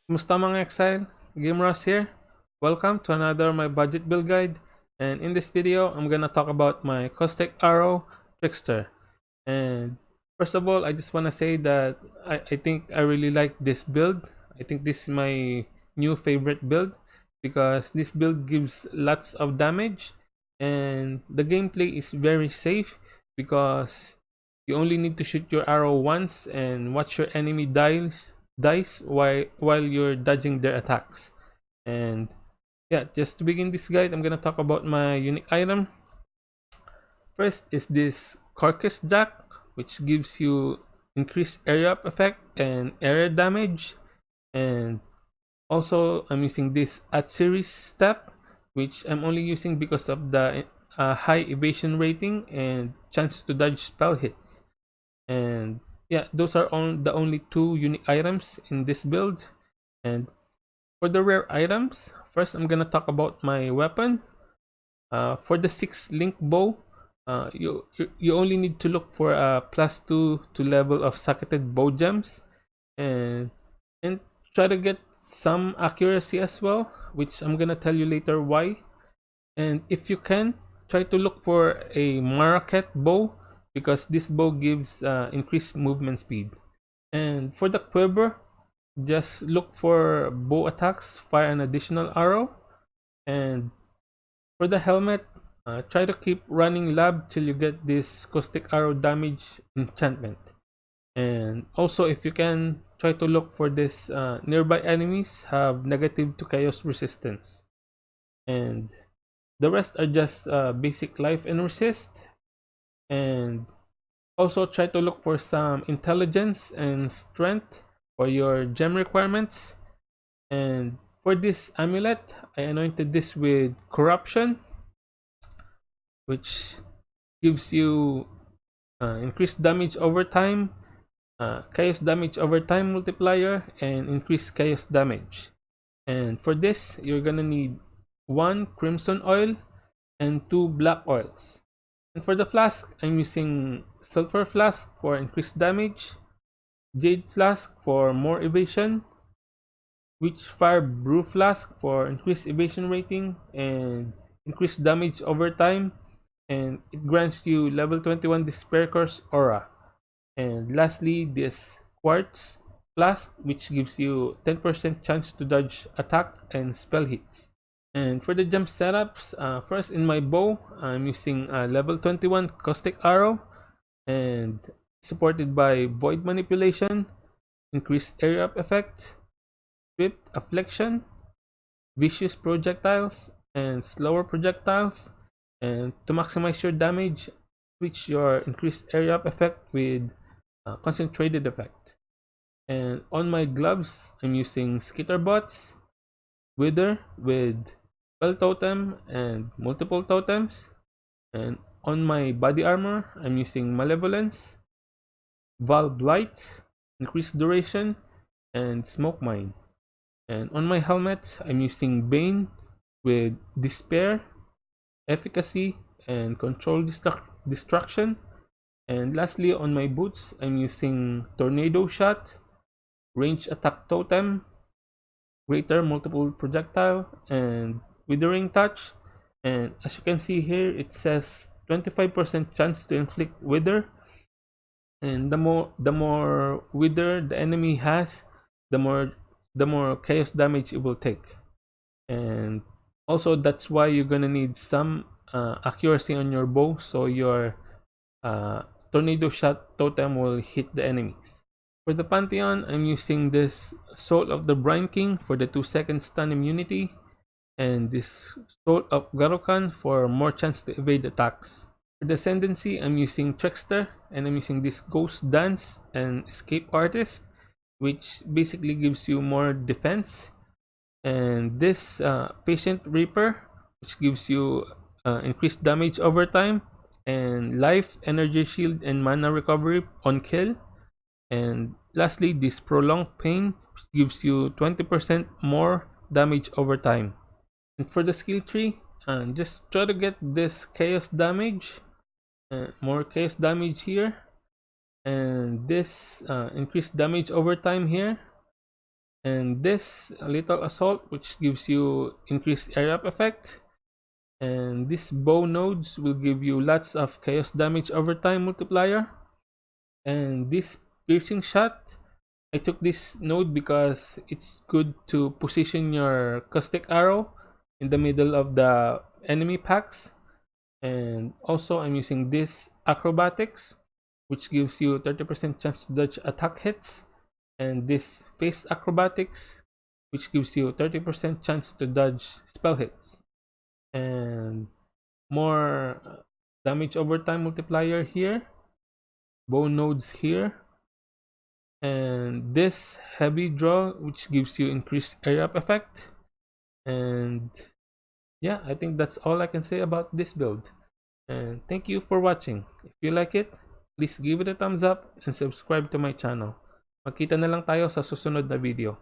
Kumusta mga Exile? Game Ross here. Welcome to another my budget build guide. And in this video, I'm gonna talk about my Caustic Arrow Trickster. And first of all, I just wanna say that I think I really like this build. I think this is my new favorite build because this build gives lots of damage and the gameplay is very safe because you only need to shoot your arrow once and watch your enemy dice while you're dodging their attacks. And yeah, just to begin this guide, I'm gonna talk about my unique item. First is this carcass jack, which gives you increased area up effect and area damage. And also I'm using this at series step, which I'm only using because of the high evasion rating and chance to dodge spell hits. And yeah, those are the only two unique items in this build. And for the rare items, first I'm gonna talk about my weapon. For the 6 link bow, you only need to look for a +2 to level of socketed bow gems, and and try to get some accuracy as well, which I'm gonna tell you later why. And if you can, try to look for a Maraket bow because this bow gives increased movement speed. And for the quiver, just look for bow attacks, fire an additional arrow. And for the helmet, try to keep running lab till you get this caustic arrow damage enchantment. And also, if you can, try to look for this nearby enemies have negative to chaos resistance. And the rest are just basic life and resist. And also try to look for some intelligence and strength for your gem requirements. And for this amulet, I anointed this with corruption, which gives you increased damage over time, chaos damage over time multiplier, and increased chaos damage. And for this, you're gonna need 1 crimson oil and 2 black oils. And for the flask, I'm using sulfur flask for increased damage, jade flask for more evasion, witchfire brew flask for increased evasion rating and increased damage over time, and it grants you level 21 despair curse aura. And lastly, this quartz flask, which gives you 10% chance to dodge attack and spell hits. And for the jump setups, first in my bow, I'm using a level 21 caustic arrow and supported by void manipulation, increased area up effect, swift affliction, vicious projectiles, and slower projectiles. And to maximize your damage, switch your increased area up effect with concentrated effect. And on my gloves, I'm using skitterbots, wither with spell totem and multiple totems. And on my body armor, I'm using malevolence, val blight, increased duration, and smoke mine. And on my helmet, I'm using bane with despair, efficacy, and control destruction. And lastly, on my boots, I'm using tornado shot, range attack totem, greater multiple projectile, and withering touch. And as you can see here, it says 25% chance to inflict wither. And the more wither the enemy has, the more chaos damage it will take. And also that's why you're gonna need some accuracy on your bow, so your tornado shot totem will hit the enemies. For the Pantheon, I'm using this Soul of the Brine King for the 2-second stun immunity, and this Soul of Garokan for more chance to evade attacks. For the ascendancy, I'm using Trickster, and I'm using this Ghost Dance and Escape Artist, which basically gives you more defense. And this Patient Reaper, which gives you increased damage over time, and life, energy shield, and mana recovery on kill. And lastly, this Prolonged Pain, which gives you 20% more damage over time. And for the skill tree, just try to get this chaos damage, more chaos damage here, and this increased damage over time here. And this little assault, which gives you increased area of effect. And these bow nodes will give you lots of chaos damage over time multiplier. And this piercing shot, I took this node because it's good to position your caustic arrow in the middle of the enemy packs. And also I'm using this acrobatics, which gives you 30% chance to dodge attack hits, and this face acrobatics, which gives you 30% chance to dodge spell hits. And more damage over time multiplier here, bow nodes here, and this heavy draw, which gives you increased area of effect. And yeah, I think that's all I can say about this build. And thank you for watching. If you like it, please give it a thumbs up and subscribe to my channel. Magkita na lang tayo sa susunod na video.